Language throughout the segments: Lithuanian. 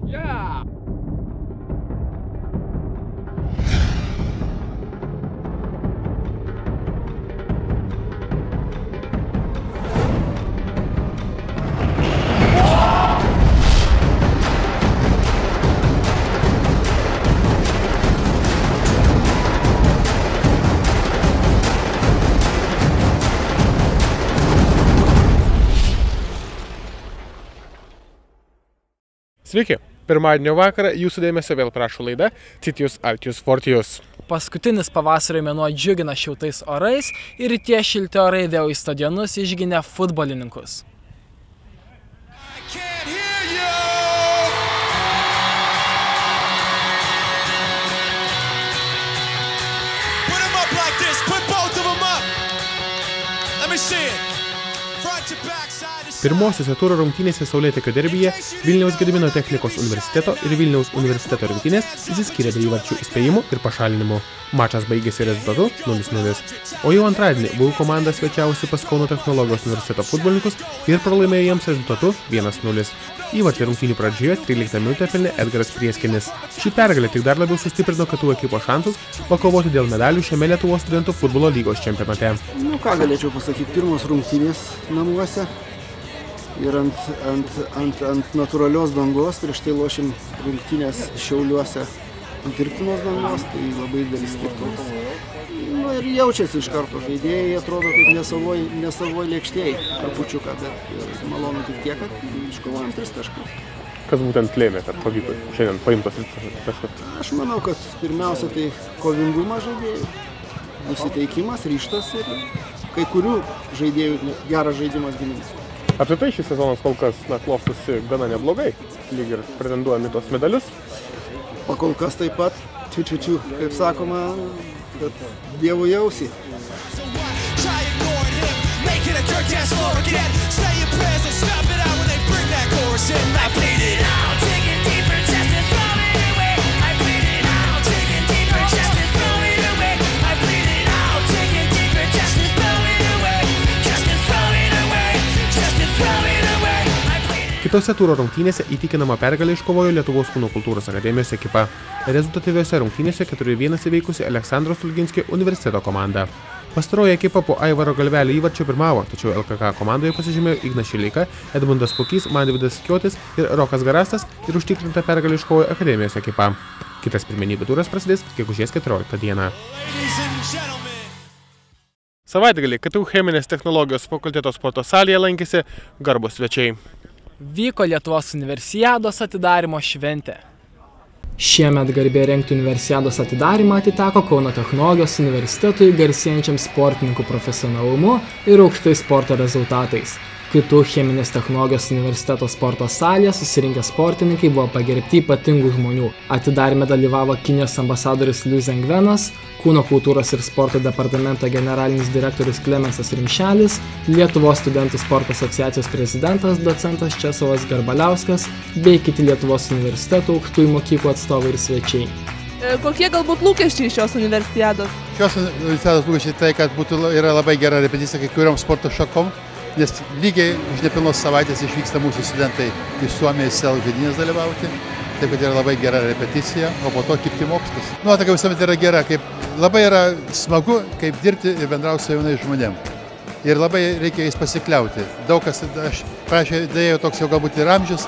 Yeah. Sveiki! Pirmadienio vakarą jūsų dėmesio vėl prašo laida Citius Altius Fortius. Paskutinis pavasario mėnuo džiugina šiltais orais ir tie šilti orai vėl į stadionus išginė futbolininkus. Pirmosiose turo rungtynėse Saulėtekio derbyje Vilniaus Gedimino technikos universiteto ir Vilniaus universiteto rungtynės išsiskyrė be įvarčių įspėjimų ir pašalinimų. Mačas baigėsi rezultatu 0-0. O jau antradienį VU komanda svečiavosi pas Kauno technologijos universiteto futbolininkus ir pralaimėjo jiems rezultatu 1-0. Įvartį rungtynių pradžioje 13 minutę pelnė Edgaras Prieskinis. Ši pergalė tik dar labiau sustiprino kitų ekipos šansus pakovoti dėl medalių šiame Lietuvos studentų futbolo lygos čempionate. Ką galėčiau pasakyti, pirmos rungtynės namuose. Ir ant natūralios dangos, prieš tai lošim rungtynės Šiauliuose ant dirbtinos dangos, tai labai didelis skirtumas. Ir jaučiasi iš karto žaidėjai, atrodo kaip nesavoj lėkštėj, trupučiuką, bet malonu tik tiek, kad iškovojom 3 taškus. Kas būtent lėmė, kad pavyko šiandien paimtos 3 taškus? Aš manau, kad pirmiausia tai kovingumas žaidėjų, nusiteikimas, ryžtas ir kai kurių žaidėjų geras žaidimas gynimas. Apskritai šis sezonas kol kas klostosi gana neblogai, lyg ir pretenduojami tos medalius. O kol kas taip pat, kaip sakoma, kad dievų jausį. Kitose turo rungtynėse įtikinamą pergalę iškovojo Lietuvos kūno kultūros akademijos ekipa. Rezultatyviose rungtynėse 4-1 įveikusi Aleksandro Stulginskio universiteto komanda. Pastaroji ekipa po Aivaro Galvelio įvarčio pirmavo, tačiau LKK komandoje pasižymėjo Ignas Šileika, Edmundas Pukys, Manvydas Kiotis ir Rokas Garastas ir užtikrintą pergalę iškovojo akademijos ekipa. Kitas pirmenybių turas prasidės gegužės 14 dieną. Savaitgalį KTU cheminės technologijos fakulteto sporto salėje lankėsi garbūs svečiai. Vyko Lietuvos universiados atidarymo šventė. Šiemet garbė rengti universiados atidarymą atiteko Kauno technologijos universitetui garsėjančiam sportininkų profesionalumu ir aukštais sporto rezultatais. KTU cheminės technologijos universiteto sporto salėje susirinkę sportininkai buvo pagerbti ypatingų žmonių. Atidaryme dalyvavo Kinijos ambasadoris Liu Zengvenas, Kūno kultūros ir sporto departamento generalinis direktorius Klemensas Rimšelis, Lietuvos studentų sporto asociacijos prezidentas docentas Česlovas Garbaliauskas bei kiti Lietuvos universitetų aukštųjų mokyklų atstovai ir svečiai. Kokie galbūt lūkesčiai šios universiados? Šios universiados lūkesčiai tai, kad yra labai gera repeticija kai kuriom sporto šakom, nes lygiai iš nepilnos savaitės išvyksta mūsų studentai iš Suomijos SEL žaidynės dalyvauti. Taip, kad yra labai gera repeticija, o po to kibti mokslas. Nuotaka visuomet yra gera, labai yra smagu, kaip dirbti ir bendrauti su jaunais žmonėms. Ir labai reikia jais pasikliauti. Daug kas, aš dėjau toks jau galbūt ir amžius,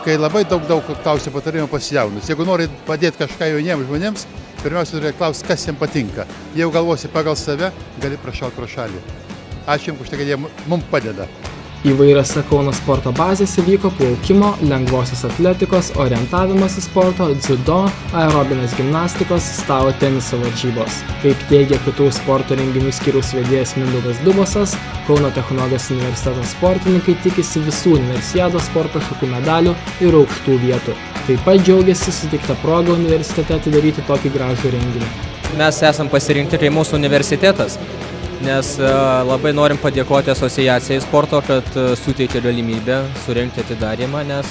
kai labai daug klausiu patarimų pas jaunus. Jeigu nori padėti kažką jauniems žmonėms, pirmiausia turi klausti, kas jiems patinka. Jeigu galvosi pagal save, gali prašauti pro šalį. Ačiū jums už tai, kad jie mums padeda. Įvairiose Kauno sporto bazėse vyko plaukimo, lengvosios atletikos, orientavimosi sporto, dziudo, aerobinės gimnastikos, stalo teniso varžybos. Kaip teigia KTU sporto renginių skyriaus vedėjas Mindaugas Dubosas, Kauno technologijos universiteto sportininkai tikisi visų universiados sporto šakų medalių ir aukštų vietų. Taip pat džiaugiasi suteikta proga universitete atidaryti tokį gražų renginį. Mes esam pasirinkti kaip mūsų universitetas, nes labai norim padėkoti asociacijai sporto, kad suteikė galimybę surengti atidarymą, nes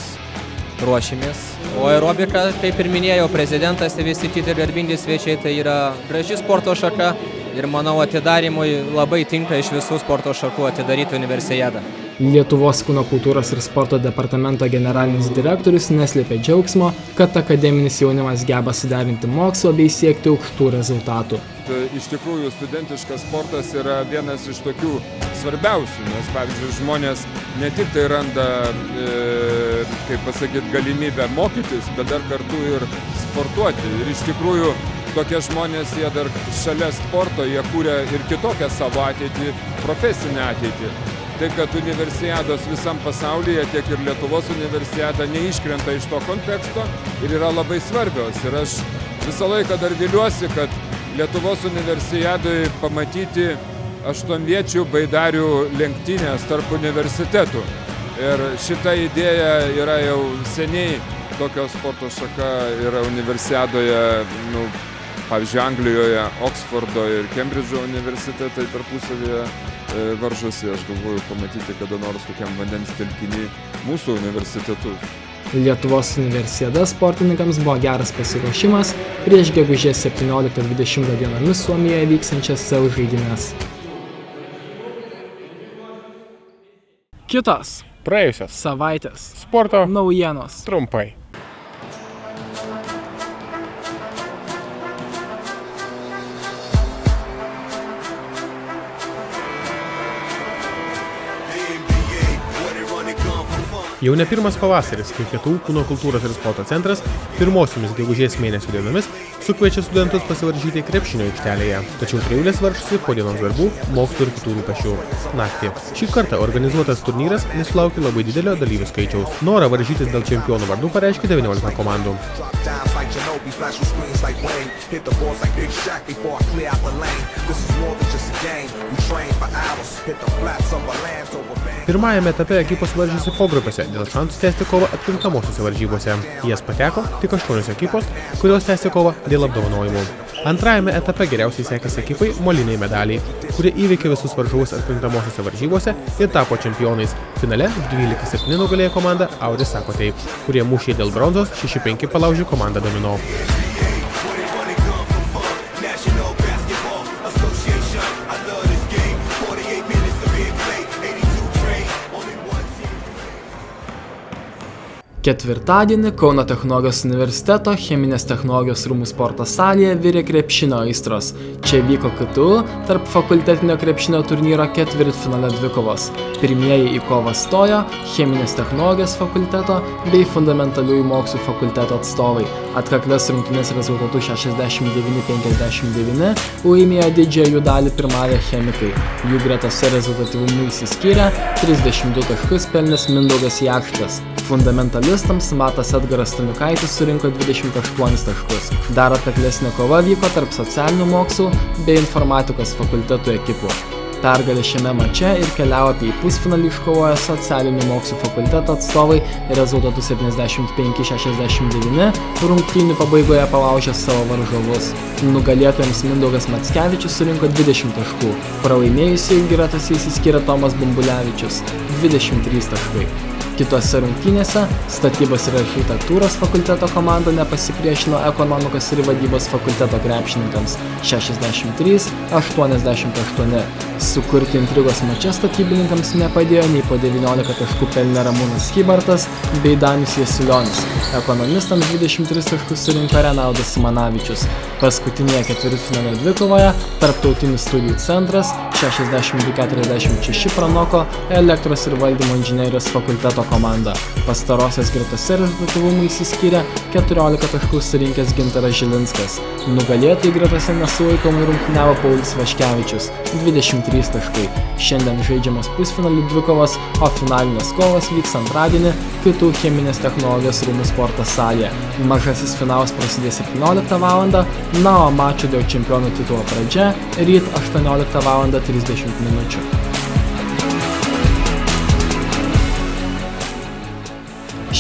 ruošimės. O aerobika, kaip ir minėjau, prezidentas ir visi kiti garbingi svečiai, tai yra graži sporto šaka ir manau atidarymui labai tinka iš visų sporto šakų atidaryti universiadą. Lietuvos kūno kultūros ir sporto departamento generalinis direktorius neslėpė džiaugsmo, kad akademinis jaunimas geba suderinti mokslo bei siekti aukštų rezultatų. Iš tikrųjų, studentiškas sportas yra vienas iš tokių svarbiausių, nes, pavyzdžiui, žmonės ne tik tai randa, galimybę mokytis, bet dar kartu ir sportuoti. Ir iš tikrųjų, tokie žmonės, jie dar šalia sporto, jie kūrė ir kitokią savo ateitį, profesinę ateitį. Tai, kad universiados visam pasaulyje, tiek ir Lietuvos universiada neiškrenta iš to konteksto ir yra labai svarbios. Ir aš visą laiką dar viliuosi, kad Lietuvos universiadoje pamatyti aštuonviečių baidarių lenktynės tarp universitetų. Ir šita idėja yra jau seniai, tokio sporto šaka yra universiadoje, pavyzdžiui, Anglijoje, Oksfordo ir Kembridžo universitetai tarpusavyje varžosi. Aš galvoju pamatyti kada nors kokiam vandens telkiny mūsų universitetus. Lietuvos universiada sportininkams buvo geras pasiruošimas prieš gegužės 17-20 dienomis Suomijoje vyksiančias SEUL žaidynes. Kitos Praėjusios savaitės sporto naujienos. trumpai. Jau ne pirmas pavasaris, kai Lietuvų kūno kultūros ir sporto centras pirmosiomis gegužės mėnesio dienomis sukviečia studentus pasivaržyti krepšinio aikštelėje, tačiau trijulės varžosi po dienos darbų, mokslo ir kitų rūpesčių naktį. Šį kartą organizuotas turnyras nesulaukė labai didelio dalyvių skaičiaus. Norą varžytis dėl čempionų vardų pareiškė 19 komandų. Pirmajame etape ekipos varžėsi pogrupėse dėl šansų tęsti kovą atkrintamosiose varžybose. Jas pateko tik 8 ekipos, kurios tęsti kovą dėl apdovanojimų. Antrajame etape geriausiai sekėsi ekipai moliniai medaliai, kurie įveikė visus varžovus atkrintamosiose varžybose ir tapo čempionais. Finale 12-7 nugalėjo komanda Audis sako taip, kurie mūšiai dėl bronzos 6-5 palaužė komandą Domino. Ketvirtadienį Kauno technologijos universiteto cheminės technologijos rūmų sporto salėje virė krepšinio aistros. Čia vyko KTU tarp fakultetinio krepšinio turnyro ketvirtfinalio dvikovos. Pirmieji į kovą stojo cheminės technologijos fakulteto bei fundamentaliųjų mokslų fakulteto atstovai. Atkaklias rungtynes rezultatu 69-59 laimėjo didžiąją jų dalį pirmavę chemikai. Jų gretose rezultatyvumu išsiskyrė 32 taškus pelnęs Mindaugas Jakštas. Fundamentalistams Matas Edgaras Staniukaitis surinko 28 taškus. Dar atkaklesnė kova vyko tarp socialinių mokslų bei informatikos fakultetų ekipų. Pergalę šiame mače ir kelialapį į pusfinalį iškovojo socialinių mokslų fakulteto atstovai rezultatu 75-69 rungtynių pabaigoje palaužė savo varžovus. Nugalėtojams Mindaugas Mackevičius surinko 20 taškų. Pralaimėjusiųjų gretose išsiskyrė Tomas Bumbulevičius 23 taškai. Kitose rungtynėse statybos ir architektūros fakulteto komanda nepasipriešino ekonomikos ir vadybos fakulteto krepšininkams 63-88. Sukurti intrigos mače statybininkams nepadėjo nei po 19 taškų pelnė Ramūnas Kybartas bei Danius Jasilionis. Ekonomistams 23 taškus surinko Renaldas Simanavičius. Paskutinėje ketvirtfinalio dvikovoje Tarptautinis studijų centras 62-46 pranoko elektros ir valdymo inžinerijos fakulteto komanda. Pastarosios gretose rezultatyvumu išsiskyrė 14 taškų surinkęs Gintaras Žilinskas. Nugalėtojai gretose nesulaikomai rungtyniavo Paulius Vaškevičius 23 taškai. Šiandien žaidžiamos pusfinalių dvikovos, o finalinės kovos vyks antradienį KTU cheminės technologijos rūmų sporto salėje. Mažasis finalas prasidės 17 val. Na, o mačo dėl čempionų titulo pradžia ryt 18 val. 30 minučių.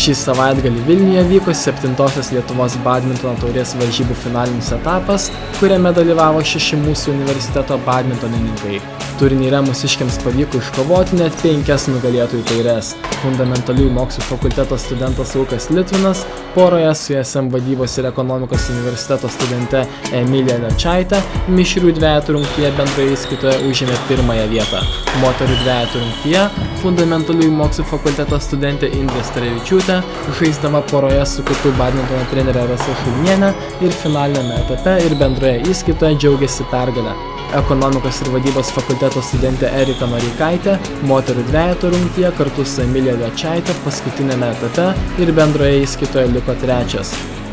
Šį savaitgalį Vilniuje vyko 7-osios Lietuvos badmintono taurės varžybų finalinis etapas, kuriame dalyvavo 6 mūsų universiteto badmintonininkai. Turnyre mūsiškiams pavyko iškovoti net 5 nugalėtojų taures. Fundamentaliųjų mokslų fakulteto studentas Lukas Litvinas poroje su SM vadybos ir ekonomikos universiteto studente Emilija Lečaitė mišrių dvejetų rungtyje bendroje įskaitoje užėmė 1 vietą. Moterų dvejetų rungtyje fundamentaliųjų mokslų fakulteto studentė Indrė Starevičiūtė žaisdama poroje su kitų badmintono trenerė Rasa Šulnienė ir finaliniame etape ir bendroje įskaitoje džiaugėsi pergalę. Ekonomikos ir vadybos fakulteto studentė Erika Noreikaitė moterų dvejetų rungtyje kartu su Emilija Lečaitė paskutinėme etape ir bendroje įskaitoje liko 3.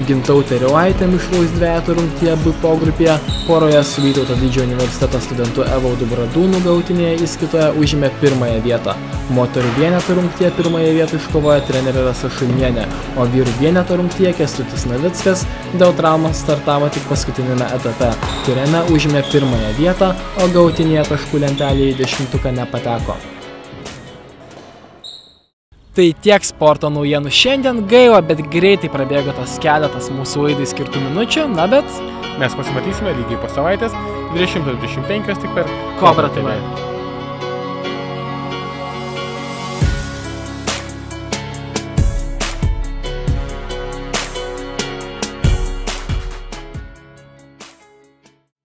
Gintautė Riuaitė mišraus dvejetų rungtyje B pogrupėje poroje su Vytauto Didžiojo universiteto studentu Evaldu Bradūnu galutinėje įskaitoje užėmė 1 vietą. Moterų vienetų rungtyje 1 vietą iškovojo trenerė Rasa Šulnienė, o vyrų vienetų rungtyje Kęstutis Navickas dėl traumos startavo tik paskutinėme etape, kuriame užėmė 1 vietą, o galutinėje taškų lentelėje į 10-tuką nepateko. Tai tiek sporto naujienų šiandien, gaila, bet greitai prabėgo tas keletas mūsų laidai skirtų minučių, na bet Mes pasimatysime lygiai po savaitės 20:25 tik per Kobra TV.